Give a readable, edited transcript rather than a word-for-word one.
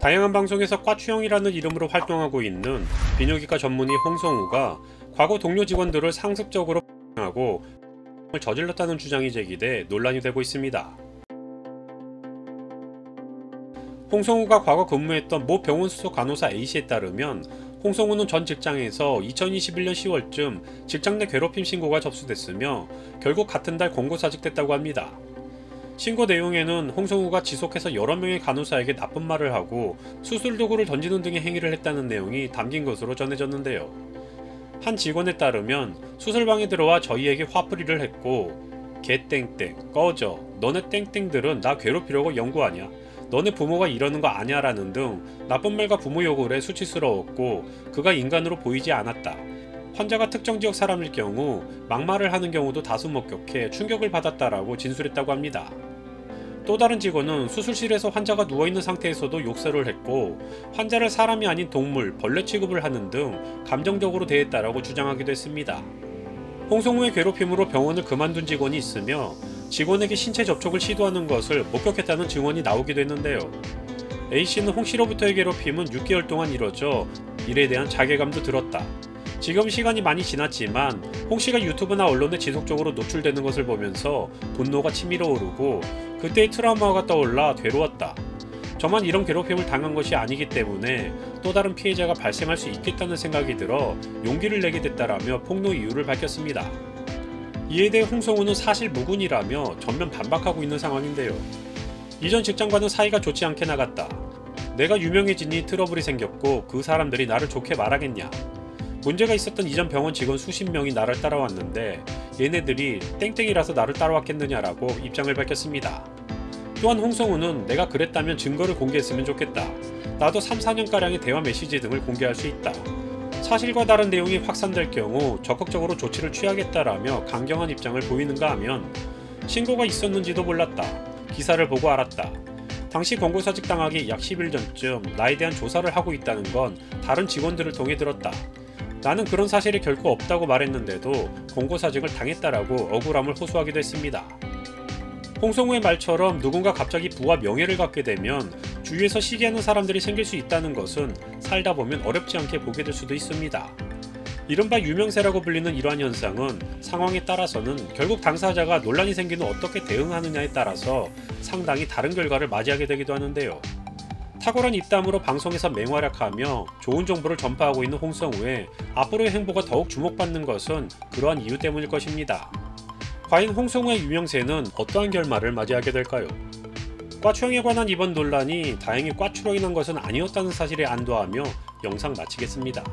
다양한 방송에서 꽈추형이라는 이름으로 활동하고 있는 비뇨기과 전문의 홍성우가 과거 동료 직원들을 상습적으로 하고 저질렀다는 주장이 제기돼 논란이 되고 있습니다. 홍성우가 과거 근무했던 모 병원 소속 간호사 A씨에 따르면 홍성우는 전 직장에서 2021년 10월쯤 직장 내 괴롭힘 신고가 접수됐으며 결국 같은 달 공고사직됐다고 합니다. 신고 내용에는 홍성우가 지속해서 여러 명의 간호사에게 나쁜 말을 하고 수술 도구를 던지는 등의 행위를 했다는 내용이 담긴 것으로 전해졌는데요. 한 직원에 따르면 수술방에 들어와 저희에게 화풀이를 했고 개 땡땡 꺼져 너네 땡땡들은 나 괴롭히려고 연구하냐 너네 부모가 이러는 거 아냐 라는 등 나쁜 말과 부모 욕을 해 수치스러웠고 그가 인간으로 보이지 않았다. 환자가 특정 지역 사람일 경우 막말을 하는 경우도 다수 목격해 충격을 받았다라고 진술했다고 합니다. 또 다른 직원은 수술실에서 환자가 누워있는 상태에서도 욕설을 했고 환자를 사람이 아닌 동물, 벌레 취급을 하는 등 감정적으로 대했다라고 주장하기도 했습니다. 홍성우의 괴롭힘으로 병원을 그만둔 직원이 있으며 직원에게 신체 접촉을 시도하는 것을 목격했다는 증언이 나오기도 했는데요. A씨는 홍씨로부터의 괴롭힘은 6개월 동안 이뤄져 일에 대한 자괴감도 들었다. 지금 시간이 많이 지났지만 홍씨가 유튜브나 언론에 지속적으로 노출되는 것을 보면서 분노가 치밀어 오르고 그때의 트라우마가 떠올라 괴로웠다. 저만 이런 괴롭힘을 당한 것이 아니기 때문에 또 다른 피해자가 발생할 수 있겠다는 생각이 들어 용기를 내게 됐다라며 폭로 이유를 밝혔습니다. 이에 대해 홍성우는 사실 무근이라며 전면 반박하고 있는 상황인데요. 이전 직장과는 사이가 좋지 않게 나갔다. 내가 유명해지니 트러블이 생겼고 그 사람들이 나를 좋게 말하겠냐. 문제가 있었던 이전 병원 직원 수십 명이 나를 따라왔는데 얘네들이 땡땡이라서 나를 따라왔겠느냐라고 입장을 밝혔습니다. 또한 홍성우는 내가 그랬다면 증거를 공개했으면 좋겠다. 나도 3-4년가량의 대화 메시지 등을 공개할 수 있다. 사실과 다른 내용이 확산될 경우 적극적으로 조치를 취하겠다라며 강경한 입장을 보이는가 하면 신고가 있었는지도 몰랐다. 기사를 보고 알았다. 당시 공고사직 당하기 약 10일 전쯤 나에 대한 조사를 하고 있다는 건 다른 직원들을 통해 들었다. 나는 그런 사실이 결코 없다고 말했는데도 공고사직을 당했다라고 억울함을 호소하기도 했습니다. 홍성우의 말처럼 누군가 갑자기 부와 명예를 갖게 되면 주위에서 시기하는 사람들이 생길 수 있다는 것은 살다 보면 어렵지 않게 보게 될 수도 있습니다. 이른바 유명세라고 불리는 이러한 현상은 상황에 따라서는 결국 당사자가 논란이 생기는 어떻게 대응하느냐에 따라서 상당히 다른 결과를 맞이하게 되기도 하는데요. 탁월한 입담으로 방송에서 맹활약하며 좋은 정보를 전파하고 있는 홍성우의 앞으로의 행보가 더욱 주목받는 것은 그러한 이유 때문일 것입니다. 과연 홍성우의 유명세는 어떠한 결말을 맞이하게 될까요? 꽈추형에 관한 이번 논란이 다행히 꽈추로 인한 것은 아니었다는 사실에 안도하며 영상 마치겠습니다.